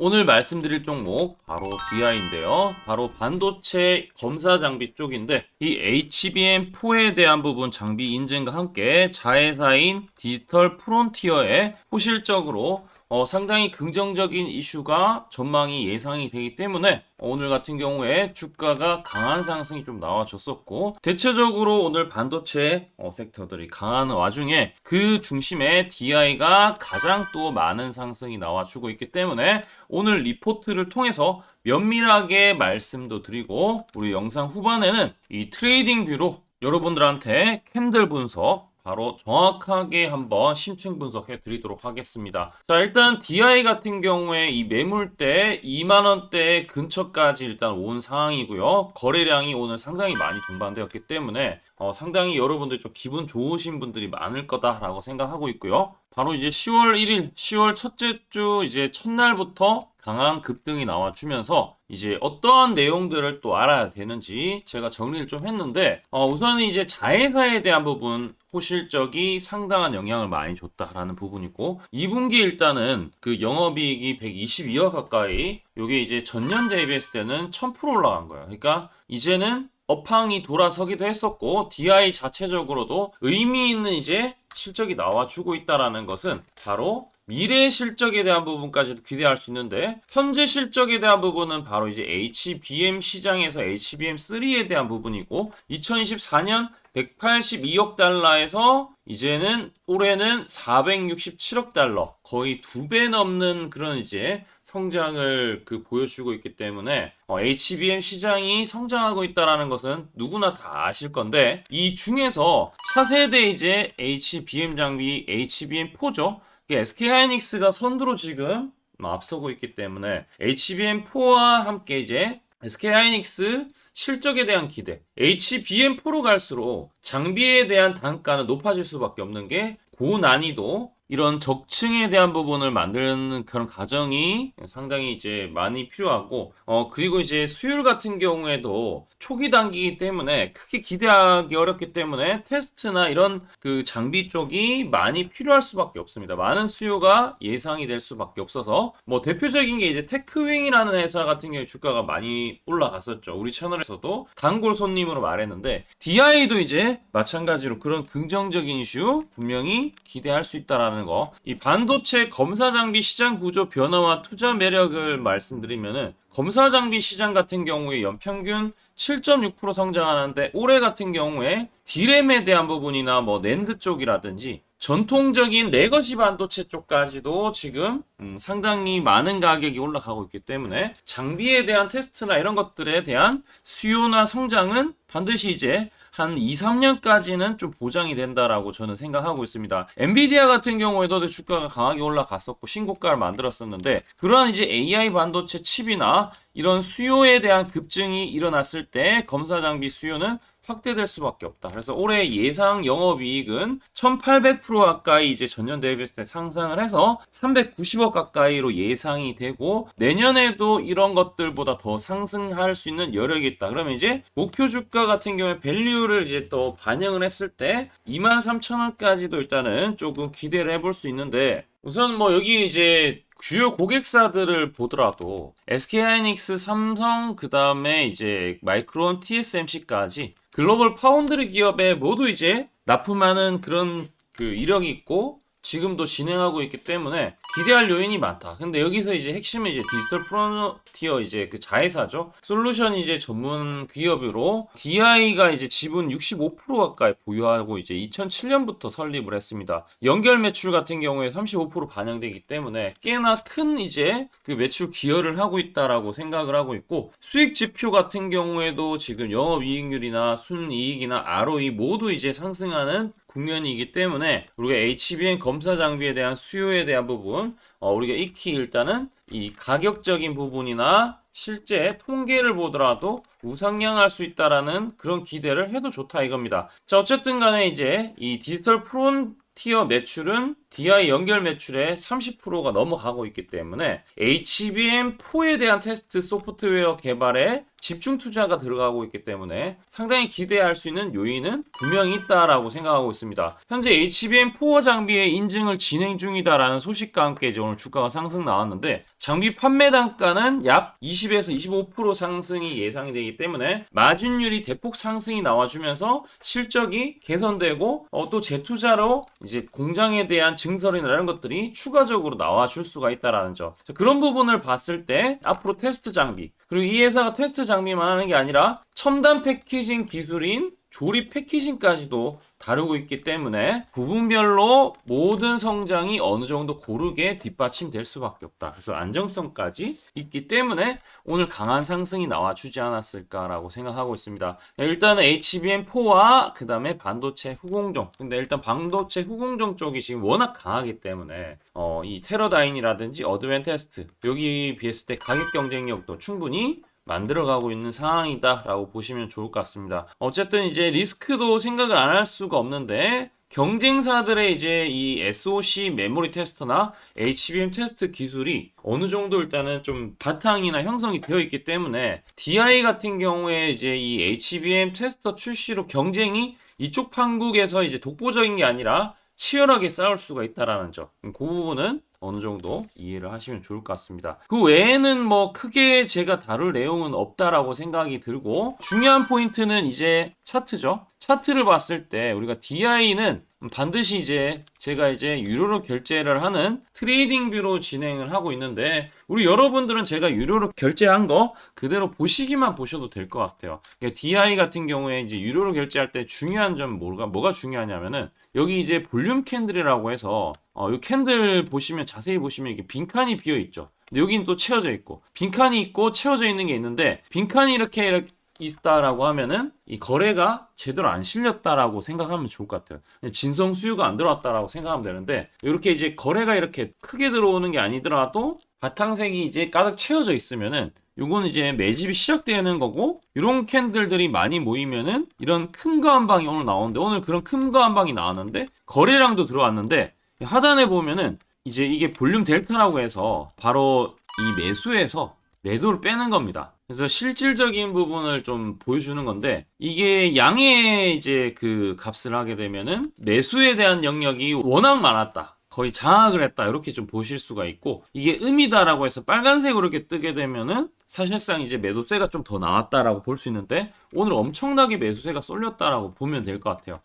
오늘 말씀드릴 종목 바로 DI인데요. 바로 반도체 검사 장비 쪽인데 이 HBM4에 대한 부분 장비 인증과 함께 자회사인 디지털 프론티어의 포실적으로 상당히 긍정적인 이슈가 전망이 예상이 되기 때문에 오늘 같은 경우에 주가가 강한 상승이 좀 나와줬었고, 대체적으로 오늘 반도체 섹터들이 강한 와중에 그 중심에 DI가 가장 또 많은 상승이 나와주고 있기 때문에 오늘 리포트를 통해서 면밀하게 말씀도 드리고, 우리 영상 후반에는 이 트레이딩 뷰로 여러분들한테 캔들 분석 바로 정확하게 한번 심층 분석해 드리도록 하겠습니다. 자, 일단 DI 같은 경우에 이 매물대 2만원대 근처까지 일단 온 상황이고요. 거래량이 오늘 상당히 많이 동반되었기 때문에 상당히 여러분들 좀 기분 좋으신 분들이 많을 거다라고 생각하고 있고요. 바로 이제 10월 1일, 10월 첫째 주 이제 첫날부터 강한 급등이 나와주면서 이제 어떠한 내용들을 또 알아야 되는지 제가 정리를 좀 했는데, 우선은 이제 자회사에 대한 부분 호실적이 상당한 영향을 많이 줬다라는 부분이고, 2분기 일단은 그 영업이익이 122억 가까이, 요게 이제 전년 대비했을 때는 1000% 올라간 거예요. 그러니까 이제는 업황이 돌아서기도 했었고, DI 자체적으로도 의미 있는 이제 실적이 나와주고 있다라는 것은 바로 미래 실적에 대한 부분까지도 기대할 수 있는데, 현재 실적에 대한 부분은 바로 이제 HBM 시장에서 HBM3에 대한 부분이고, 2024년 182억 달러에서 이제는 올해는 467억 달러, 거의 2배 넘는 그런 이제 성장을 보여주고 있기 때문에 HBM 시장이 성장하고 있다라는 것은 누구나 다 아실 건데, 이 중에서 차세대 이제 HBM 장비 HBM4죠. SK하이닉스가 선두로 지금 앞서고 있기 때문에 HBM4와 함께 이제 SK하이닉스 실적에 대한 기대, HBM4로 갈수록 장비에 대한 단가는 높아질 수밖에 없는 게 고난이도 이런 적층에 대한 부분을 만드는 그런 과정이 상당히 이제 많이 필요하고, 그리고 이제 수율 같은 경우에도 초기 단계이기 때문에 크게 기대하기 어렵기 때문에 테스트나 이런 그 장비 쪽이 많이 필요할 수밖에 없습니다. 많은 수요가 예상이 될 수밖에 없어서, 뭐 대표적인 게 이제 테크윙이라는 회사 같은 경우에 주가가 많이 올라갔었죠. 우리 채널에서도 단골 손님으로 말했는데, DI도 이제 마찬가지로 그런 긍정적인 이슈 분명히 기대할 수 있다라는 거. 이 반도체 검사 장비 시장 구조 변화와 투자 매력을 말씀드리면은, 검사 장비 시장 같은 경우에 연평균 7.6% 성장하는데, 올해 같은 경우에 D램에 대한 부분이나 뭐 낸드 쪽이라든지 전통적인 레거시 반도체 쪽까지도 지금 상당히 많은 가격이 올라가고 있기 때문에 장비에 대한 테스트나 이런 것들에 대한 수요나 성장은 반드시 이제 한 2, 3년까지는 좀 보장이 된다라고 저는 생각하고 있습니다. 엔비디아 같은 경우에도 주가가 강하게 올라갔었고 신고가를 만들었었는데, 그러한 이제 AI 반도체 칩이나 이런 수요에 대한 급증이 일어났을 때 검사 장비 수요는 확대될 수밖에 없다. 그래서 올해 예상 영업이익은 1800% 가까이 이제 전년 대비했을 때 상승을 해서 390억 가까이로 예상이 되고, 내년에도 이런 것들보다 더 상승할 수 있는 여력이 있다. 그러면 이제 목표 주가 같은 경우에 밸류를 이제 또 반영을 했을 때 23,000원까지도 일단은 조금 기대를 해볼 수 있는데, 우선 뭐 여기 이제 주요 고객사들을 보더라도 SK하이닉스, 삼성, 그 다음에 이제 마이크론, TSMC까지 글로벌 파운드리 기업에 모두 이제 납품하는 그런 이력이 있고 지금도 진행하고 있기 때문에 기대할 요인이 많다. 근데 여기서 이제 핵심은 이제 디지털 프론티어 이제 그 자회사죠. 솔루션 이제 전문 기업으로 DI가 이제 지분 65% 가까이 보유하고 이제 2007년부터 설립을 했습니다. 연결 매출 같은 경우에 35% 반영되기 때문에 꽤나 큰 이제 그 매출 기여를 하고 있다라고 생각을 하고 있고, 수익 지표 같은 경우에도 지금 영업이익률이나 순이익이나 ROE 모두 이제 상승하는 국면이기 때문에 우리가 HBM 검사 장비에 대한 수요에 대한 부분, 우리가 익히 일단은 이 가격적인 부분이나 실제 통계를 보더라도 우상향할 수 있다라는 그런 기대를 해도 좋다 이겁니다. 자, 어쨌든 간에 이제 이 디지털 프론티어 매출은 DI 연결 매출의 30%가 넘어가고 있기 때문에 HBM4에 대한 테스트 소프트웨어 개발에 집중 투자가 들어가고 있기 때문에 상당히 기대할 수 있는 요인은 분명히 있다라고 생각하고 있습니다. 현재 HBM4 장비의 인증을 진행 중이다라는 소식과 함께 이제 오늘 주가가 상승 나왔는데, 장비 판매 단가는 약 20에서 25% 상승이 예상이 되기 때문에 마진율이 대폭 상승이 나와주면서 실적이 개선되고 또 재투자로 이제 공장에 대한 증설이나 이런 것들이 추가적으로 나와줄 수가 있다라는 점. 그런 부분을 봤을 때 앞으로 테스트 장비, 그리고 이 회사가 테스트 장비만 하는 게 아니라 첨단 패키징 기술인 조립 패키징까지도 다루고 있기 때문에 부분별로 모든 성장이 어느 정도 고르게 뒷받침될 수밖에 없다. 그래서 안정성까지 있기 때문에 오늘 강한 상승이 나와주지 않았을까라고 생각하고 있습니다. 일단은 HBM4와 그 다음에 반도체 후공정. 근데 일단 반도체 후공정 쪽이 지금 워낙 강하기 때문에 이 테러다인이라든지 어드밴테스트 여기 비했을 때 가격 경쟁력도 충분히 만들어가고 있는 상황이다 라고 보시면 좋을 것 같습니다. 어쨌든 이제 리스크도 생각을 안 할 수가 없는데, 경쟁사들의 이제 이 SoC 메모리 테스터나 HBM 테스트 기술이 어느 정도 일단은 좀 바탕이나 형성이 되어 있기 때문에 DI 같은 경우에 이제 이 HBM 테스터 출시로 경쟁이 이쪽 판국에서 이제 독보적인 게 아니라 치열하게 싸울 수가 있다라는 점. 그 부분은 어느 정도 이해를 하시면 좋을 것 같습니다. 그 외에는 뭐 크게 제가 다룰 내용은 없다라고 생각이 들고, 중요한 포인트는 이제 차트죠. 차트를 봤을 때 우리가 DI는 반드시 이제 제가 이제 유료로 결제를 하는 트레이딩 뷰로 진행을 하고 있는데, 우리 여러분들은 제가 유료로 결제한 거 그대로 보시기만 보셔도 될 것 같아요. 그러니까 DI 같은 경우에 이제 유료로 결제할 때 중요한 점 뭐가 중요하냐면은, 여기 이제 볼륨 캔들이라고 해서 이 캔들 보시면 자세히 보시면 이게 빈칸이 비어 있죠. 근데 여기는 또 채워져 있고, 빈칸이 있고 채워져 있는 게 있는데, 빈칸이 이렇게 있다라고 하면은 이 거래가 제대로 안 실렸다라고 생각하면 좋을 것 같아요. 진성 수요가 안 들어왔다라고 생각하면 되는데, 이렇게 이제 거래가 이렇게 크게 들어오는 게 아니더라도 바탕색이 이제 가득 채워져 있으면은 요거는 이제 매집이 시작되는 거고, 이런 캔들들이 많이 모이면은 이런 큰 거 한 방이 오늘 나오는데, 오늘 그런 큰 거 한 방이 나왔는데 거래량도 들어왔는데, 하단에 보면은 이제 이게 볼륨 델타라고 해서 바로 이 매수에서 매도를 빼는 겁니다. 그래서 실질적인 부분을 좀 보여주는 건데, 이게 양의 이제 그 값을 하게 되면은 매수에 대한 영역이 워낙 많았다, 거의 장악을 했다, 이렇게 좀 보실 수가 있고, 이게 음이다라고 해서 빨간색으로 이렇게 뜨게 되면은 사실상 이제 매도세가 좀 더 나왔다라고 볼 수 있는데, 오늘 엄청나게 매수세가 쏠렸다라고 보면 될 것 같아요.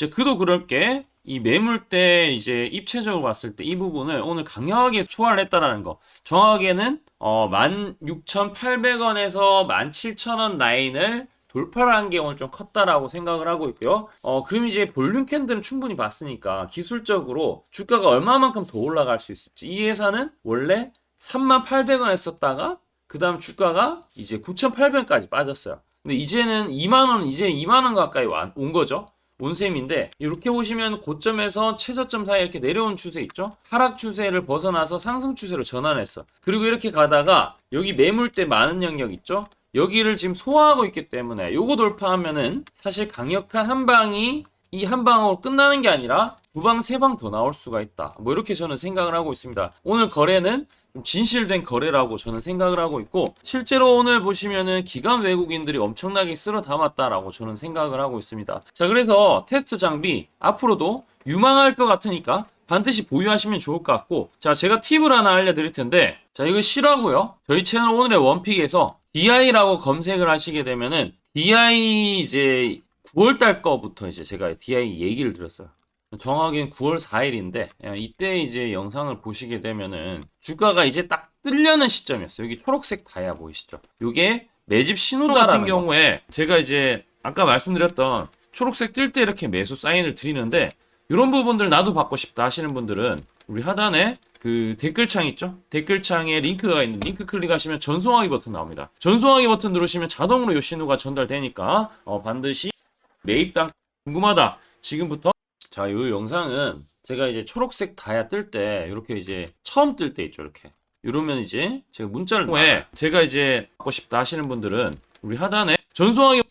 그도 그럴 게 이 매물대 이제 입체적으로 봤을 때 이 부분을 오늘 강력하게 소화를 했다라는 거. 정확하게는 16,800원에서 17,000원 라인을 돌파를 한 게 오늘 좀 컸다라고 생각을 하고 있고요. 그럼 이제 볼륨 캔들은 충분히 봤으니까 기술적으로 주가가 얼마만큼 더 올라갈 수 있을지. 이 회사는 원래 38,000원 했었다가 그 다음 주가가 이제 9,800원까지 빠졌어요. 근데 이제는 2만원, 이제 2만원 가까이 온 거죠. 온 셈인데, 이렇게 보시면 고점에서 최저점 사이에 이렇게 내려온 추세 있죠? 하락 추세를 벗어나서 상승 추세로 전환했어. 그리고 이렇게 가다가 여기 매물대 많은 영역 있죠? 여기를 지금 소화하고 있기 때문에 요거 돌파하면은 사실 강력한 한 방이 이 한 방으로 끝나는 게 아니라 두 방, 세 방 더 나올 수가 있다. 뭐 이렇게 저는 생각을 하고 있습니다. 오늘 거래는 좀 진실된 거래라고 저는 생각을 하고 있고, 실제로 오늘 보시면은 기관 외국인들이 엄청나게 쓸어 담았다라고 저는 생각을 하고 있습니다. 자, 그래서 테스트 장비 앞으로도 유망할 것 같으니까 반드시 보유하시면 좋을 것 같고, 자, 제가 팁을 하나 알려드릴 텐데, 자, 이거 실화고요. 저희 채널 오늘의 원픽에서 DI라고 검색을 하시게 되면은 DI 이제 9월달 거부터 이제 제가 DI 얘기를 드렸어요. 정확히는 9월 4일인데 이때 이제 영상을 보시게 되면은 주가가 이제 딱 뜨려는 시점이었어요. 여기 초록색 다이아 보이시죠? 이게 매집 신호 같은 경우에 제가 이제 아까 말씀드렸던 초록색 뜰 때 이렇게 매수 사인을 드리는데, 이런 부분들 나도 받고 싶다 하시는 분들은 우리 하단에 그 댓글창 있죠? 댓글창에 링크가 있는 링크 클릭하시면 전송하기 버튼 나옵니다. 전송하기 버튼 누르시면 자동으로 이 신호가 전달되니까 반드시 매입당 궁금하다 지금부터. 자, 이 영상은 제가 이제 초록색 다이아 뜰 때 이렇게 이제 처음 뜰 때 있죠, 이렇게 이러면 이제 제가 문자를 통해 제가 이제 받고 싶다 하시는 분들은 우리 하단에 전송하기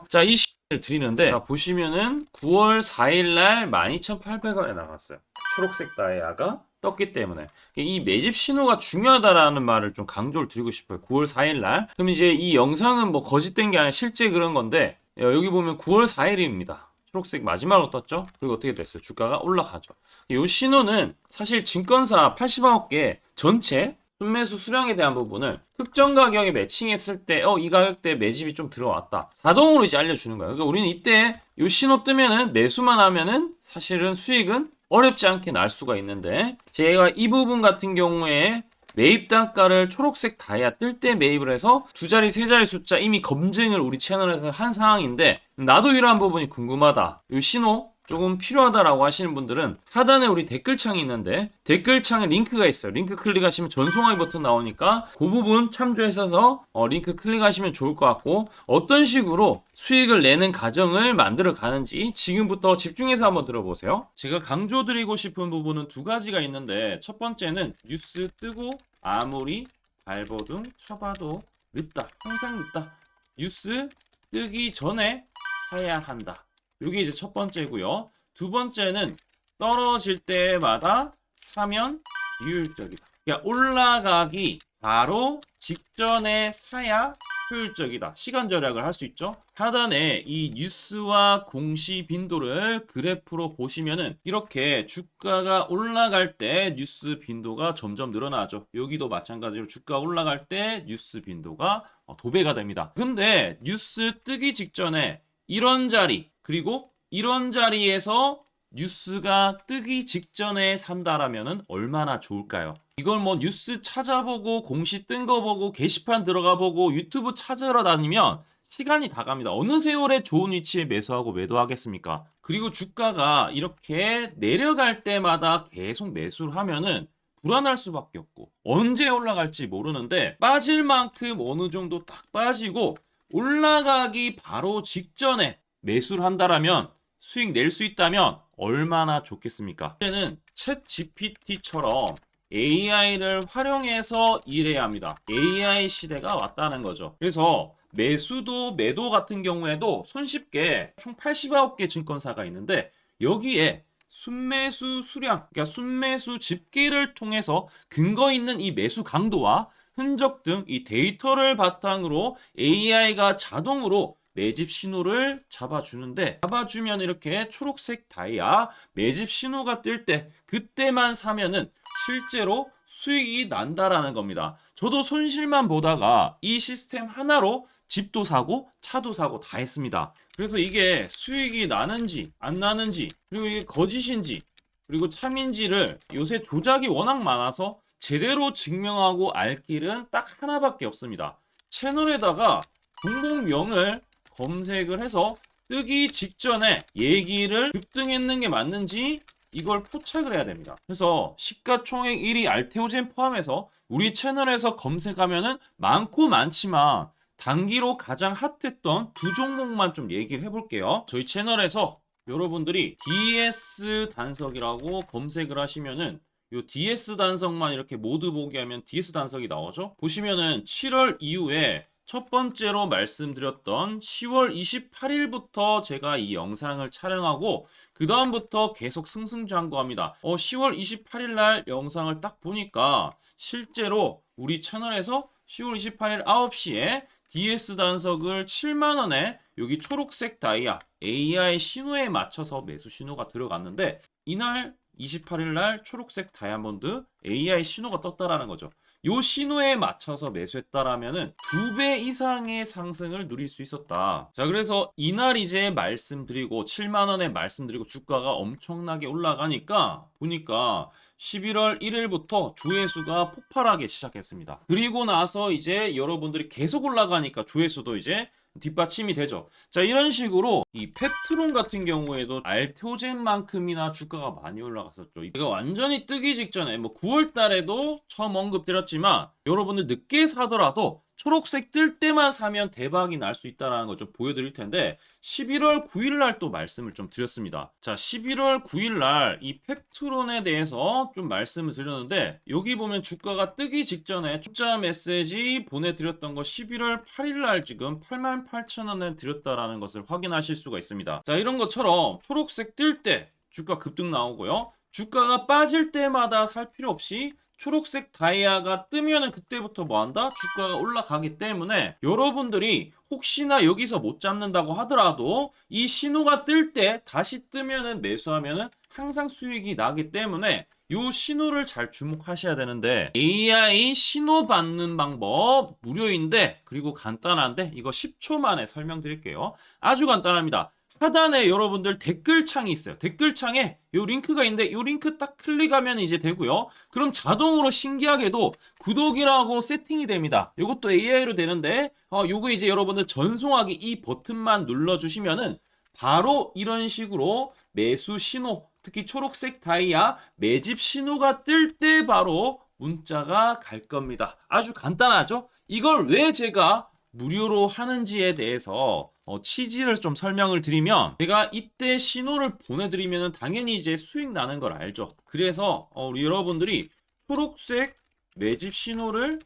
자, 이 시간을 드리는데, 자, 보시면은 9월 4일 날 12,800원에 나갔어요. 초록색 다이아가 떴기 때문에 이 매집 신호가 중요하다라는 말을 좀 강조를 드리고 싶어요. 9월 4일 날. 그럼 이제 이 영상은 뭐 거짓된 게 아니라 실제 그런 건데 여기 보면 9월 4일입니다. 초록색 마지막으로 떴죠. 그리고 어떻게 됐어요? 주가가 올라가죠. 이 신호는 사실 증권사 80억 개 전체 순매수 수량에 대한 부분을 특정 가격에 매칭했을 때 이 가격대에 매집이 좀 들어왔다. 자동으로 이제 알려주는 거예요. 그러니까 우리는 이때 이 신호 뜨면은 매수만 하면은 사실은 수익은 어렵지 않게 날 수가 있는데 제가 이 부분 같은 경우에 매입 단가를 초록색 다이아 뜰 때 매입을 해서 두 자리 세 자리 숫자 이미 검증을 우리 채널에서 한 상황인데 나도 이러한 부분이 궁금하다. 이 신호 조금 필요하다라고 하시는 분들은 하단에 우리 댓글창이 있는데 댓글창에 링크가 있어요. 링크 클릭하시면 전송하기 버튼 나오니까 그 부분 참조하셔서 링크 클릭하시면 좋을 것 같고 어떤 식으로 수익을 내는 과정을 만들어 가는지 지금부터 집중해서 한번 들어보세요. 제가 강조드리고 싶은 부분은 두 가지가 있는데 첫 번째는 뉴스 뜨고 아무리 발버둥 쳐봐도 늦다. 항상 늦다. 뉴스 뜨기 전에 사야 한다. 이게 이제 첫 번째고요. 두 번째는 떨어질 때마다 사면 비효율적이다. 그러니까 올라가기 바로 직전에 사야 효율적이다. 시간 절약을 할 수 있죠. 하단에 이 뉴스와 공시 빈도를 그래프로 보시면은 이렇게 주가가 올라갈 때 뉴스 빈도가 점점 늘어나죠. 여기도 마찬가지로 주가 올라갈 때 뉴스 빈도가 도배가 됩니다. 근데 뉴스 뜨기 직전에 이런 자리 그리고 이런 자리에서 뉴스가 뜨기 직전에 산다라면 얼마나 좋을까요? 이걸 뭐 뉴스 찾아보고 공시 뜬 거 보고 게시판 들어가 보고 유튜브 찾으러 다니면 시간이 다 갑니다. 어느 세월에 좋은 위치에 매수하고 매도하겠습니까? 그리고 주가가 이렇게 내려갈 때마다 계속 매수를 하면은 불안할 수밖에 없고 언제 올라갈지 모르는데 빠질 만큼 어느 정도 딱 빠지고 올라가기 바로 직전에 매수를 한다라면 수익 낼 수 있다면 얼마나 좋겠습니까? 이제는 챗 GPT처럼 AI를 활용해서 일해야 합니다. AI 시대가 왔다는 거죠. 그래서 매수도 매도 같은 경우에도 손쉽게 총 89개 증권사가 있는데 여기에 순매수 수량, 그러니까 순매수 집계를 통해서 근거 있는 이 매수 강도와 흔적 등 이 데이터를 바탕으로 AI가 자동으로 매집 신호를 잡아주면 이렇게 초록색 다이아 매집 신호가 뜰 때 그때만 사면은 실제로 수익이 난다라는 겁니다. 저도 손실만 보다가 이 시스템 하나로 집도 사고 차도 사고 다 했습니다. 그래서 이게 수익이 나는지 안 나는지 그리고 이게 거짓인지 그리고 참인지를 요새 조작이 워낙 많아서 제대로 증명하고 알 길은 딱 하나밖에 없습니다. 채널에다가 종목명을 검색을 해서 뜨기 직전에 얘기를 급등했는 게 맞는지 이걸 포착을 해야 됩니다. 그래서 시가총액 1위 알테오젠 포함해서 우리 채널에서 검색하면은 많고 많지만 단기로 가장 핫했던 두 종목만 좀 얘기를 해볼게요. 저희 채널에서 여러분들이 DS 단석이라고 검색을 하시면은 요 DS 단석만 이렇게 모두 보기 하면 DS 단석이 나오죠. 보시면은 7월 이후에 첫 번째로 말씀드렸던 10월 28일부터 제가 이 영상을 촬영하고 그 다음부터 계속 승승장구합니다. 10월 28일 날 영상을 딱 보니까 실제로 우리 채널에서 10월 28일 9시에 DS 단석을 7만원에 여기 초록색 다이아 AI 신호에 맞춰서 매수 신호가 들어갔는데 이날 28일 날 초록색 다이아몬드 AI 신호가 떴다라는 거죠. 요 신호에 맞춰서 매수했다라면은 2배 이상의 상승을 누릴 수 있었다. 자, 그래서 이날 이제 말씀드리고 7만 원에 말씀드리고 주가가 엄청나게 올라가니까 보니까 11월 1일부터 조회수가 폭발하기 시작했습니다. 그리고 나서 이제 여러분들이 계속 올라가니까 조회수도 이제 뒷받침이 되죠. 자, 이런 식으로 이 펩트론 같은 경우에도 알테오젠만큼이나 주가가 많이 올라갔었죠. 이거 완전히 뜨기 직전에 뭐 9월 달에도 처음 언급드렸지만 여러분들 늦게 사더라도 초록색 뜰 때만 사면 대박이 날 수 있다는 거 좀 보여드릴 텐데 11월 9일 날 또 말씀을 좀 드렸습니다. 자, 11월 9일 날 이 펩트론에 대해서 좀 말씀을 드렸는데 여기 보면 주가가 뜨기 직전에 투자 메시지 보내드렸던 거 11월 8일 날 지금 88,000원에 드렸다라는 것을 확인하실 수가 있습니다. 자, 이런 것처럼 초록색 뜰 때 주가 급등 나오고요. 주가가 빠질 때마다 살 필요 없이 초록색 다이아가 뜨면은 그때부터 뭐 한다? 주가가 올라가기 때문에 여러분들이 혹시나 여기서 못 잡는다고 하더라도 이 신호가 뜰 때 다시 뜨면은 매수하면은 항상 수익이 나기 때문에 요 신호를 잘 주목하셔야 되는데, AI 신호 받는 방법 무료인데, 그리고 간단한데 이거 10초 만에 설명드릴게요. 아주 간단합니다. 하단에 여러분들 댓글창이 있어요. 댓글창에 요 링크가 있는데 요 링크 딱 클릭하면 이제 되고요. 그럼 자동으로 신기하게도 구독이라고 세팅이 됩니다. 요것도 AI로 되는데 요거 이제 여러분들 전송하기 이 버튼만 눌러주시면은 바로 이런 식으로 매수 신호, 특히 초록색 다이아 매집 신호가 뜰 때 바로 문자가 갈 겁니다. 아주 간단하죠? 이걸 왜 제가 무료로 하는지에 대해서 취지를 좀 설명을 드리면, 제가 이때 신호를 보내드리면 당연히 이제 수익 나는 걸 알죠. 그래서 우리 여러분들이 초록색 매집 신호를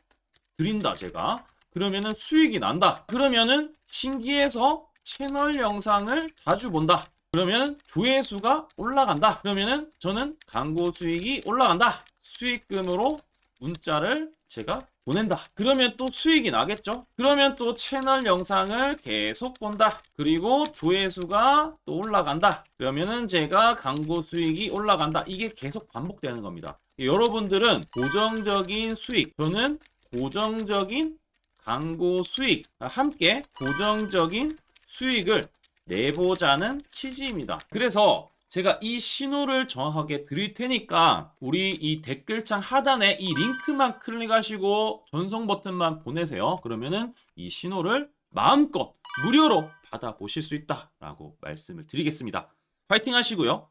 드린다 제가. 그러면은 수익이 난다. 그러면은 신기해서 채널 영상을 자주 본다. 그러면 조회수가 올라간다. 그러면은 저는 광고 수익이 올라간다. 수익금으로 문자를 제가 보낸다. 그러면 또 수익이 나겠죠? 그러면 또 채널 영상을 계속 본다. 그리고 조회수가 또 올라간다. 그러면은 제가 광고 수익이 올라간다. 이게 계속 반복되는 겁니다. 여러분들은 고정적인 수익, 저는 고정적인 광고 수익, 함께 고정적인 수익을 내보자는 취지입니다. 그래서 제가 이 신호를 정확하게 드릴 테니까 우리 이 댓글창 하단에 이 링크만 클릭하시고 전송 버튼만 보내세요. 그러면은 이 신호를 마음껏 무료로 받아보실 수 있다라고 말씀을 드리겠습니다. 파이팅 하시고요.